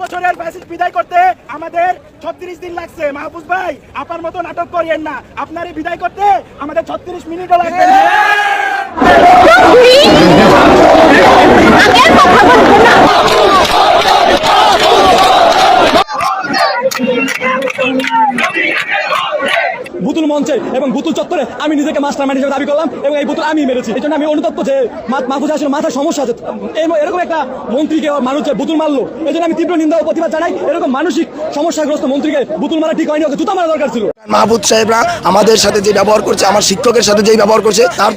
বছরের ফ্যাসিস্ট বিদায় করতে আমাদের 36 দিন লাগছে। মাহফুজ ভাই, আপনার মতো নাটক করিয়েন না, আপনারই বিদায় করতে আমাদের 36 মিনিটও লাগবে না। বুতুল মঞ্চে এবং বুতুল চত্বরে আমি নিজেকে মাস্টারমাইন্ড হিসেবে দাবি করলাম এবং এই বুতুল আমি মেরেছি। এই জন্য আমি অনুতপ্ত যে মাহফুজ আসলে মাথায় সমস্যা আছে। এরকম একটা মন্ত্রীকে মানুষ বুতুল মারলো, এই জন্য আমি তীব্র নিন্দা ও প্রতিবাদ জানাই। এরকম মানসিক সমস্যাগ্রস্ত মন্ত্রীকে বুতুল মারা ঠিক হয়নি, ওকে জুতা মারা দরকার ছিল। মাহফুজ সাহেবরা আমাদের সাথে যে ব্যবহার করছে, আমার শিক্ষকের সাথে যে ব্যবহার করছে, তার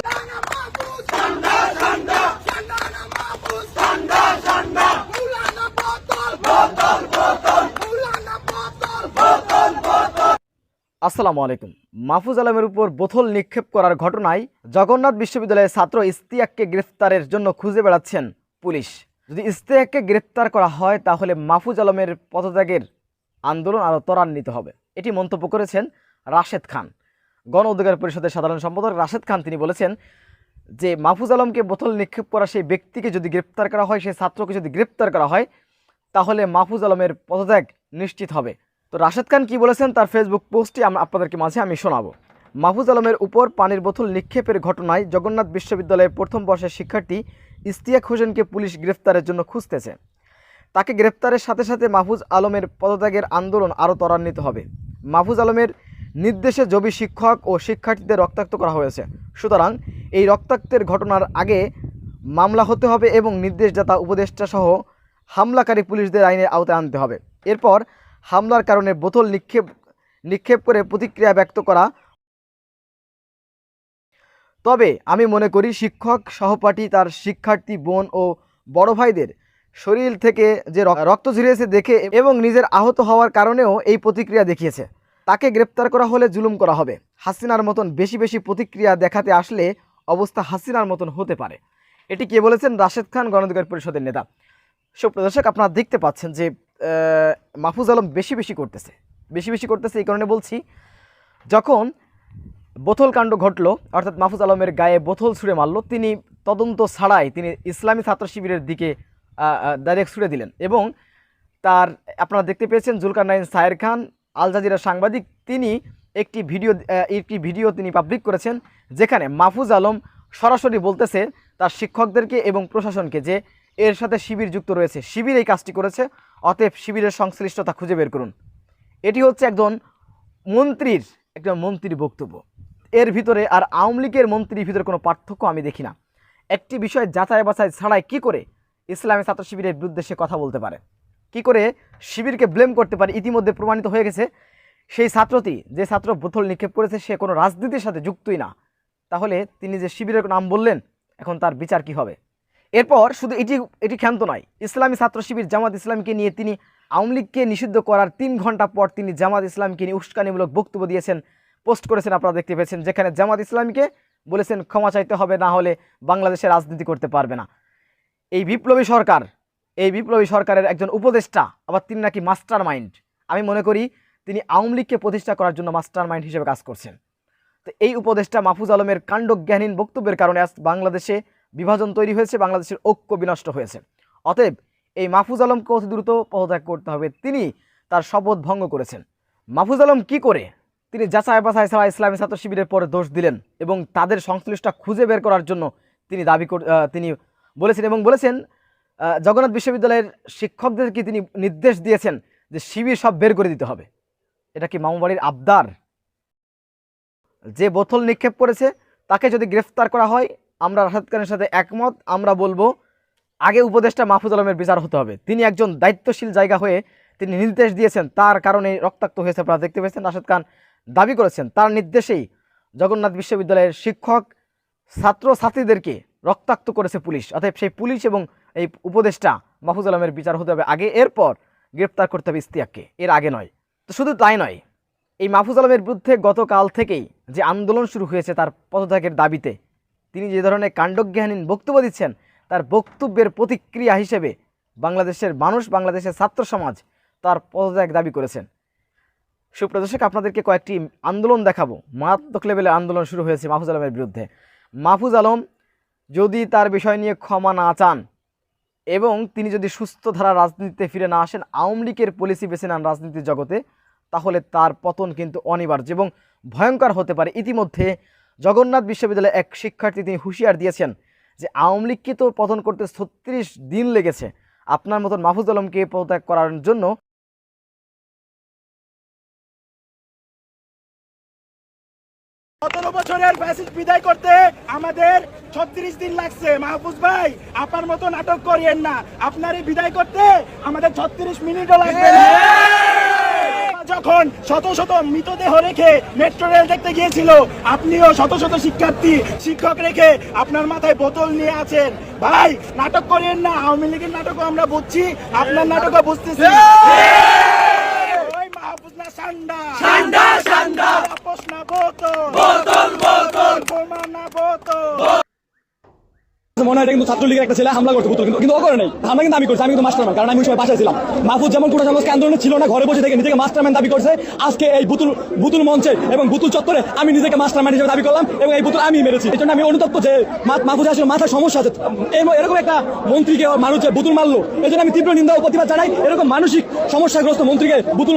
আসসালামু আলাইকুম। মাহফুজ আলমের উপর বোতল নিক্ষেপ করার ঘটনায় জগন্নাথ বিশ্ববিদ্যালয়ের ছাত্র ইশতিয়াককে গ্রেফতারের জন্য খুঁজে বেড়াচ্ছেন পুলিশ। যদি ইশতিয়াককে গ্রেফতার করা হয় তাহলে মাহফুজ আলমের পদত্যাগের আন্দোলন আরও ত্বরান্বিত হবে। এটি মন্তব্য করেছেন রাশেদ খান। গণ অধিকার পরিষদের সাধারণ সম্পাদক রাশেদ খান তিনি বলেছেন যে মাহফুজ আলমকে বোতল নিক্ষেপ করা সেই ব্যক্তিকে যদি গ্রেফতার করা হয়, সেই ছাত্রকে যদি গ্রেফতার করা হয়, তাহলে মাহফুজ আলমের পদত্যাগ নিশ্চিত হবে। তো রাশেদ খান কি বলেছেন তার ফেসবুক পোস্টটি আপনাদেরকে মাঝে আমি শোনাবো। মাহফুজ আলমের উপর পানির বোতল নিক্ষেপের ঘটনায় জগন্নাথ বিশ্ববিদ্যালয়ের প্রথম বর্ষের শিক্ষার্থী ইশতিয়াক হোসেনকে পুলিশ গ্রেফতারের জন্য খুঁজতেছে। তাকে গ্রেফতারের সাথে সাথে মাহফুজ আলমের পদত্যাগের আন্দোলন আরও ত্বরান্বিত হবে। মাহফুজ আলমের নির্দেশে জবি শিক্ষক ও শিক্ষার্থীদের রক্তাক্ত করা হয়েছে। সুতরাং এই রক্তাক্তের ঘটনার আগে মামলা হতে হবে এবং নির্দেশদাতা উপদেষ্টা সহ হামলাকারী পুলিশদের আইনের আওতায় আনতে হবে। এরপর হামলার কারণে বোতল নিক্ষেপ করে প্রতিক্রিয়া ব্যক্ত করা। তবে আমি মনে করি শিক্ষক, সহপাঠী, তার শিক্ষার্থী বোন ও বড় ভাইদের শরীর থেকে যে রক্ত ঝরিয়েছে দেখে এবং নিজের আহত হওয়ার কারণেও এই প্রতিক্রিয়া দেখিয়েছে। তাকে গ্রেপ্তার করা হলে জুলুম করা হবে। হাসিনার মতন বেশি বেশি প্রতিক্রিয়া দেখাতে আসলে অবস্থা হাসিনার মতন হতে পারে। এটি কে বলেছেন? রাশেদ খান, গণ অধিকার পরিষদের নেতা। সুপ্রিয় দর্শক, আপনারা দেখতে পাচ্ছেন যে মাহফুজ আলম বেশি বেশি করতেছে। এই কারণে বলছি, যখন বোতল কাণ্ড ঘটলো, অর্থাৎ মাহফুজ আলমের গায়ে বোতল ছুঁড়ে মারলো, তিনি তদন্ত ছাড়াই তিনি ইসলামী ছাত্র শিবিরের দিকে ডাইরেক্ট ছুঁড়ে দিলেন এবং তার আপনারা দেখতে পেয়েছেন জুলকারনাইন সায়ের খান, আল জাজিরা সাংবাদিক, তিনি একটি ভিডিও তিনি পাবলিক করেছেন, যেখানে মাহফুজ আলম সরাসরি বলতেছে তার শিক্ষকদেরকে এবং প্রশাসনকে যে এর সাথে শিবির যুক্ত রয়েছে, শিবির এই কাজটি করেছে, অতএব শিবিরের সংশ্লিষ্টতা খুঁজে বের করুন। এটি হচ্ছে একজন মন্ত্রীর বক্তব্য। এর ভিতরে আর আওয়ামী লীগের মন্ত্রীর ভিতরে কোনো পার্থক্য আমি দেখি না। একটি বিষয় যাচাই বাছাই ছাড়াই কি করে ইসলামী ছাত্র শিবিরের বিরুদ্ধে সে কথা বলতে পারে, কি করে শিবিরকে ব্লেম করতে পারে? ইতিমধ্যে প্রমাণিত হয়ে গেছে সেই ছাত্রটি, যে ছাত্র বোতল নিক্ষেপ করেছে, সে কোনো রাজনীতির সাথে যুক্তই না। তাহলে তিনি যে শিবিরের নাম বললেন, এখন তার বিচার কি হবে? এরপর শুধু এটি ক্ষান্ত নয়, ইসলামী ছাত্র শিবির জামাত ইসলামকে নিয়ে তিনি আওয়ামী লীগকে নিষিদ্ধ করার 3 ঘন্টা পর তিনি জামাত ইসলামকে নিয়ে উস্কানিমূলক বক্তব্য দিয়েছেন, পোস্ট করেছেন, আপনারা দেখতে পেয়েছেন, যেখানে জামাত ইসলামীকে বলেছেন ক্ষমা চাইতে হবে, না হলে বাংলাদেশে রাজনীতি করতে পারবে না। এই বিপ্লবী সরকারের একজন উপদেষ্টা, আবার তিনি নাকি মাস্টার মাইন্ড। আমি মনে করি তিনি আওয়ামী লীগকে প্রতিষ্ঠা করার জন্য মাস্টার মাইন্ড হিসেবে কাজ করছেন। তো এই উপদেষ্টা মাহফুজ আলমের কাণ্ডজ্ঞানহীন বক্তব্যের কারণে আজ বাংলাদেশে বিভাজন তৈরি হয়েছে, বাংলাদেশের ঐক্য বিনষ্ট হয়েছে। অতএব এই মাহফুজ আলমকে অতি দ্রুত পদত্যাগ করতে হবে। তিনি তার শপথ ভঙ্গ করেছেন। মাহফুজ আলম কি করে তিনি যাচাই বাছাই ছাড়া ইসলামী ছাত্র শিবিরের পরে দোষ দিলেন এবং তাদের সংশ্লিষ্টতা খুঁজে বের করার জন্য তিনি তিনি বলেছেন জগন্নাথ বিশ্ববিদ্যালয়ের শিক্ষকদেরকে তিনি নির্দেশ দিয়েছেন যে শিবির সব বের করে দিতে হবে। এটা কি মামুবাড়ির আবদার? যে বোতল নিক্ষেপ করেছে তাকে যদি গ্রেফতার করা হয়, আমরা রাশেদ খানের সাথে একমত। আমরা বলবো আগে উপদেষ্টা মাহফুজ আলমের বিচার হতে হবে। তিনি একজন দায়িত্বশীল জায়গা হয়ে তিনি নির্দেশ দিয়েছেন, তার কারণে রক্তাক্ত হয়েছে। আপনারা দেখতে পেয়েছেন রাশেদ খান দাবি করেছেন তার নির্দেশেই জগন্নাথ বিশ্ববিদ্যালয়ের শিক্ষক ছাত্রছাত্রীদেরকে রক্তাক্ত করেছে পুলিশ। অতএব সেই পুলিশ এবং এই উপদেষ্টা মাহফুজ আলমের বিচার হতে হবে আগে, এরপর গ্রেফতার করতে হবে ইশতিয়াককে, এর আগে নয়। তো শুধু তাই নয়, এই মাহফুজ আলমের বিরুদ্ধে গতকাল থেকেই যে আন্দোলন শুরু হয়েছে তার পদত্যাগের দাবিতে, তিনি যে ধরনের কাণ্ডজ্ঞানহীন বক্তব্য দিচ্ছেন, তার বক্তব্যের প্রতিক্রিয়া হিসেবে বাংলাদেশের মানুষ, বাংলাদেশের ছাত্র সমাজ তার পদত্যাগ দাবি করেছেন। সুপ্রিয় দর্শক, আপনাদেরকে কয়েকটি আন্দোলন দেখাবো। মারাত্মক লেভেলের আন্দোলন শুরু হয়েছে মাহফুজ আলমের বিরুদ্ধে। মাহফুজ আলম যদি তার বিষয় নিয়ে ক্ষমা না চান, এবং তিনি যদি সুস্থ ধারা রাজনীতিতে ফিরে না আসেন, আওয়ামী লীগের পলিসি বেছে নেন রাজনীতির জগতে, তাহলে তার পতন কিন্তু অনিবার্য এবং ভয়ঙ্কর হতে পারে। ইতিমধ্যে জগন্নাথ বিশ্ববিদ্যালয়ের এক শিক্ষার্থী তিনি হুঁশিয়ার দিয়েছেন যে আওয়ামী লীগকে তো পতন করতে 36 দিন লেগেছে, আপনার মতন মাহফুজ আলমকে পদত্যাগ করার জন্য 17 বছরের ফ্যাসিস্ট বিদায় করতে আমাদের 36 দিন লাগছে। মাহফুজ ভাই, আপনার মতো নাটক করিয়েন না, আপনারই বিদায় করতে আমাদের 36 মিনিটও লাগবে না। যখন শত শত মৃতদেহ রেখে মেট্রো রেল দেখতে গিয়েছিল, আপনিও শত শত শিক্ষার্থী শিক্ষক রেখে আপনার মাথায় বোতল নিয়ে আছেন। ভাই, নাটক করিয়েন না, আওয়ামী লীগের নাটকও আমরা বুঝছি, আপনার নাটকও বুঝতেছি। ওই মাহফুজ না সান্ডা, সান্ডা সান্ডা, আপোষ না বোতল, বোতল বোতল, বোমা না বোতল। মনে হয় এটা কিন্তু ছাত্রলীগের একটা ছেলে হামলা করতে কিন্তু ও করে নাই। হামলা কিন্তু আমি করছি, আমি কিন্তু মাস্টারম্যান, কারণ আমি ওই সময় বাসায় ছিলাম। মাহফুজ যেমন কোটা সংস্কার আন্দোলনে ছিল না, ঘরে বসে থেকে নিজেকে মাস্টারম্যান দাবি করছে, আজকে এই বুতুল মঞ্চে এবং বুতুল চত্বরে আমি নিজেকে মাস্টারম্যান হিসেবে দাবি করলাম এবং এই বুতুল আমি মেরেছি। এই জন্য আমি অনুতপ্ত যে মাহফুজ আসলে মাথায় সমস্যা আছে। এরকম একটা মন্ত্রীকে মানুষ যে বুতুল মারলো, এই জন্য আমি তীব্র নিন্দা ও প্রতিবাদ জানাই। এরকম মানসিক সমস্যাগ্রস্ত মন্ত্রীকে বুতুল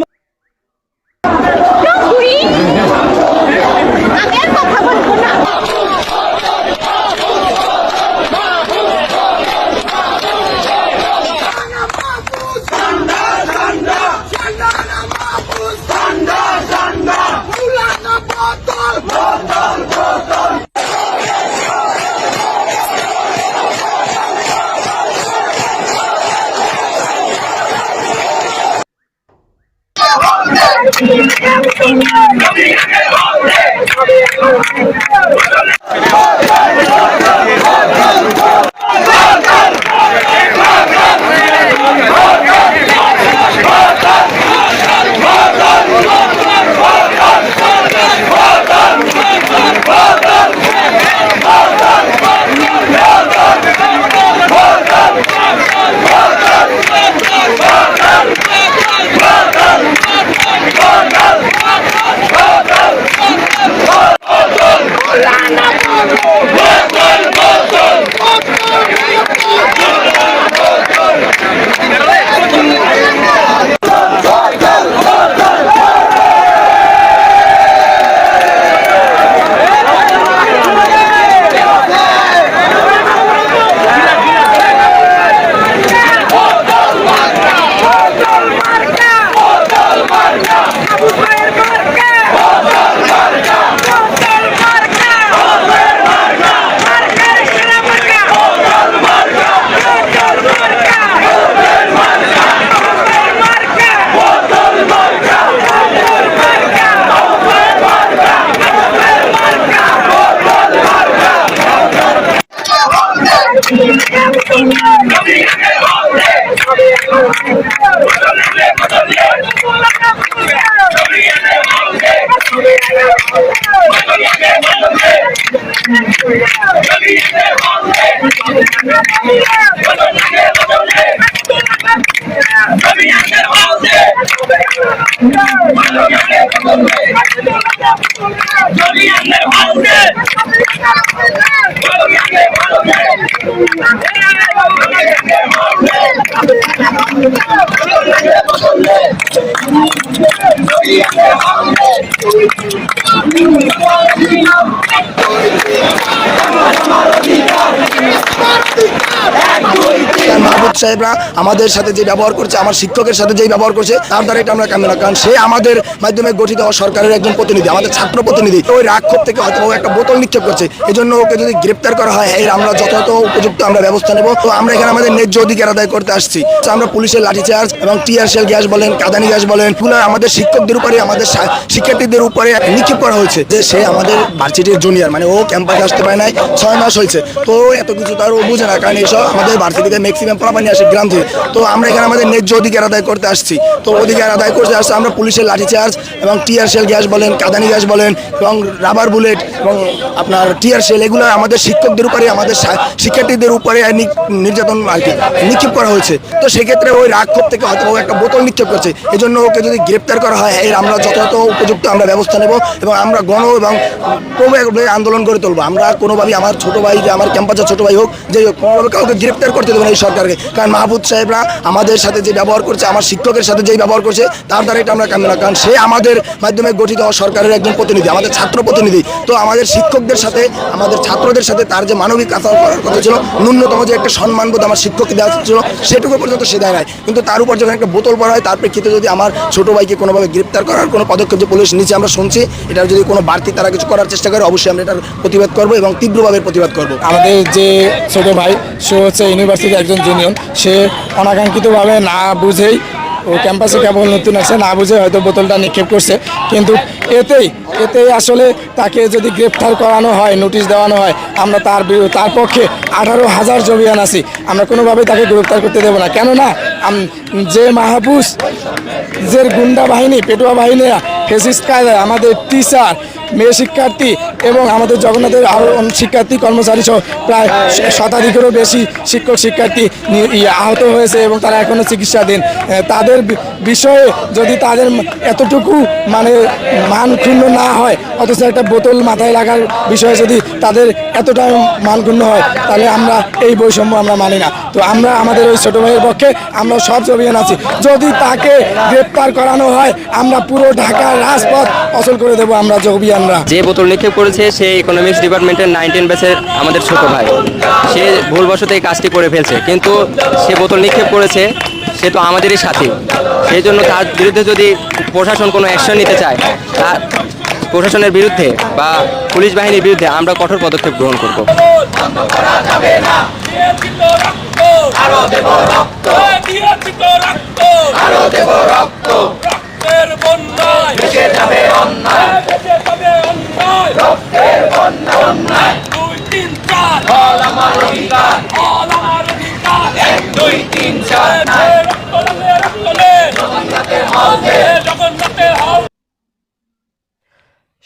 মাহবুব সাহেবরা আমাদের সাথে যে ব্যবহার করছে, আমার শিক্ষকের সাথে যেই ব্যবহার করছে, তার দ্বারা এটা আমরা কাম্য না। কারণ সে আমাদের মাধ্যমে গঠিত হওয়া সরকারের একজন প্রতিনিধি, আমাদের ছাত্র প্রতিনিধি। ওই রাক্ষোভ থেকে হয়তো একটা বোতল নিক্ষেপ করছে, এই জন্য ওকে যদি গ্রেপ্তার করা হয়, এর আমরা যথাযথ উপযুক্ত আমরা ব্যবস্থা নেব। তো আমরা এখানে আমাদের ন্যায্য অধিকার আদায় করতে আসছি। আমরা পুলিশের লাঠিচার্জ এবং টিয়ার শেল গ্যাস বলেন, কাঁদানি গ্যাস বলেন, এগুলো আমাদের শিক্ষকদের উপরে, আমাদের শিক্ষার্থীদের উপরে নিক্ষেপ করা হয়েছে। যে সে আমাদের ভার্সিটির জুনিয়র, মানে ও ক্যাম্পাসে আসতে পারে নাই, 6 মাস হয়েছে। তো এত কিছু তার ও বুঝে না, কারণ এইসব আমাদের ভার্সিটিতে ম্যাক্সিমাম পোলাপানি আসে গ্রাম থেকে। তো আমরা এখানে আমাদের ন্যায্য অধিকার আদায় করতে আসছি। তো অধিকার আদায় করতে আসছে আমরা পুলিশের লাঠিচার্জ এবং টিয়ার শেল গ্যাস বলেন, কাঁদানি গ্যাস বলেন এবং রাবার বুলেট এবং আপনার টিয়ার শেল, এগুলো আমাদের শিক্ষকদের উপরে, আমাদের শিক্ষার্থীদের উপরে নির্যাতন আর কি নিক্ষেপ করা হয়েছে। তো সেক্ষেত্রে ওই রাক্ষোভ থেকে হয়তো একটা বোতল নিক্ষেপ করছে, এই জন্য ওকে যদি গ্রেপ্তার করা হয়, এর আমরা যথাযথ উপযুক্ত আমরা ব্যবস্থা নেব এবং আমরা গণ এবং ক্রমে আন্দোলন করে তুলবো। আমরা কোনোভাবেই আমার ছোট ভাই, যে আমার ক্যাম্পাসের ছোট ভাই হোক, যে কোনোভাবে কাউকে গ্রেপ্তার করতে দেবো না এই সরকারকে। কারণ মাহফুজ সাহেবরা আমাদের সাথে যে ব্যবহার করছে, আমার শিক্ষকের সাথে যেই ব্যবহার করছে, তার দ্বারা এটা আমরা কাম্য না। কারণ সে আমাদের মাধ্যমে গঠিত সরকারের একজন প্রতিনিধি, আমাদের ছাত্র প্রতিনিধি। তো আমাদের শিক্ষকদের সাথে, আমাদের ছাত্রদের সাথে তার যে মানবিক আচরণ করার কথা ছিল, ন্যূনতম যে একটা সম্মানবোধ আমার শিক্ষককে দেওয়া ছিল, সেটুকু পর্যন্ত সে দেয় নাই। কিন্তু তার উপর যখন একটা বোতল পড়া হয়, তার প্রেক্ষিতে যদি আমার ছোট ভাইকে কোনোভাবে গ্রেপ্তার করার কোনো পদক্ষেপ যে পুলিশ নিচে আমরা শুনছি, এটার যদি কোনো বাড়তি তারা কিছু করার চেষ্টা করে, অবশ্যই আমরা এটার প্রতিবাদ করবো এবং তীব্রভাবে প্রতিবাদ করবো। আমাদের যে ছোট ভাই, সে হচ্ছে ইউনিভার্সিটির একজন জুনিয়র, সে অনাকাঙ্ক্ষিতভাবে না বুঝেই ও ক্যাম্পাসে কেবল নতুন আছে, না বুঝে হয়তো বোতলটা নিক্ষেপ করছে। কিন্তু এতেই আসলে তাকে যদি গ্রেপ্তার করানো হয়, নোটিশ দেওয়ানো হয়, আমরা তার পক্ষে 18,000 জবিয়ান আছি, আমরা কোনোভাবেই তাকে গ্রেপ্তার করতে দেবো না। কেননা যে মাহফুজ, যে গুন্ডা বাহিনী, পেটুয়া বাহিনীরা ফেসিস্ট কায়দায় আমাদের টিচার, মেয়ে শিক্ষার্থী এবং আমাদের জগন্নাথের আরও শিক্ষার্থী কর্মচারী সহ প্রায় শতাধিকেরও বেশি শিক্ষক শিক্ষার্থী আহত হয়েছে এবং তারা এখনও চিকিৎসাধীন। তাদের বিষয়ে যদি তাদের এতটুকু মানে মান ক্ষুণ্ণ না হয়, অথচ একটা বোতল মাথায় লাগার বিষয়ে যদি তাদের এতটা মান ক্ষুণ্ণ হয়, তাহলে আমরা এই বৈষম্য আমরা মানি না। তো আমরা আমাদের ওই ছোটো ভাইয়ের পক্ষে আমরা সব জবিয়ান আছি। যদি তাকে গ্রেপ্তার করানো হয়, আমরা পুরো ঢাকার রাজপথ অচল করে দেবো আমরা জবিয়ানরা। যে বোতল নিক্ষেপ করেছে সে ইকোনমিক্স ডিপার্টমেন্টের 19 ব্যাচের আমাদের ছোট ভাই। সে ভুলবশত এই কাজটি করে ফেলছে, কিন্তু সে বোতল নিক্ষেপ করেছে, সে তো আমাদেরই সাথী। সেই জন্য তার বিরুদ্ধে যদি প্রশাসন কোনো অ্যাকশন নিতে চায়, তার প্রশাসনের বিরুদ্ধে বা পুলিশ বাহিনীর বিরুদ্ধে আমরা কঠোর পদক্ষেপ গ্রহণ করব।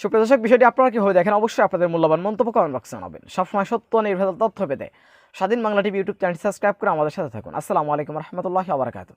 সুপ্রিয় দর্শক, বিষয়টি আপনারা কিভাবে দেখেন অবশ্যই আপনাদের মূল্যবান মন্তব্য কমেন্ট বক্সে জানাবেন। সবসময় সত্য নির্ভেজাল তথ্য পেতে স্বাধীন Bangla TV YouTube channel subscribe করে আমাদের সাথে থাকুন। আসসালামু আলাইকুম রহমতুল্লাহি ওয়া বারাকাতুহু।